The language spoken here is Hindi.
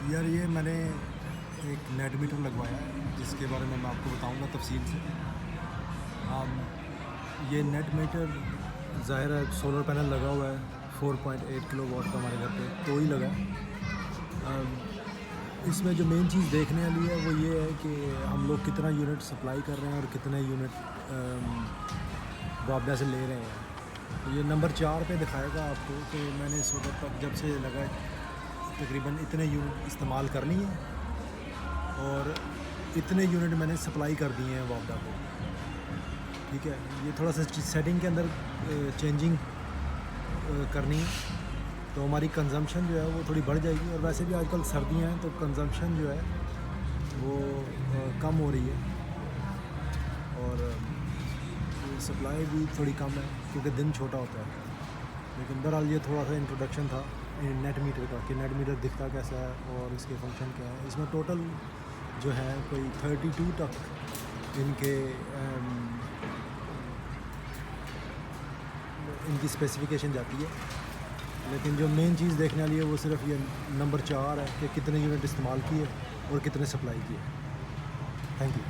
यार ये मैंने एक नेट मीटर लगवाया है जिसके बारे में मैं आपको बताऊंगा तफसील से। ये नेट मीटर ज़ाहिर है सोलर पैनल लगा हुआ है 4.8 किलो वाट का हमारे घर पे तो ही लगा है। इसमें जो मेन चीज़ देखने वाली है वो ये है कि हम लोग कितना यूनिट सप्लाई कर रहे हैं और कितने यूनिट वापदा से ले रहे हैं। तो ये नंबर 4 पे दिखाएगा आपको। तो मैंने इस वक्त तक जब से लगा तकरीबन इतने यूनिट इस्तेमाल कर लिए हैं और इतने यूनिट मैंने सप्लाई कर दिए हैं वापदा को। ठीक है, ये थोड़ा सा सेटिंग के अंदर चेंजिंग करनी है तो हमारी कंजम्पशन जो है वो थोड़ी बढ़ जाएगी। और वैसे भी आजकल सर्दियाँ हैं तो कंजम्पशन जो है वो कम हो रही है और सप्लाई भी थोड़ी कम है क्योंकि दिन छोटा होता है। लेकिन बहरहाल ये थोड़ा सा इंट्रोडक्शन था नेट मीटर का कि नेट मीटर दिखता कैसा है और इसके फंक्शन क्या है। इसमें टोटल जो है कोई 32 तक इनकी स्पेसिफिकेशन जाती है। लेकिन जो मेन चीज़ देखने वाली है वो सिर्फ ये नंबर 4 है कि कितने यूनिट इस्तेमाल किए और कितने सप्लाई किए। Thank you.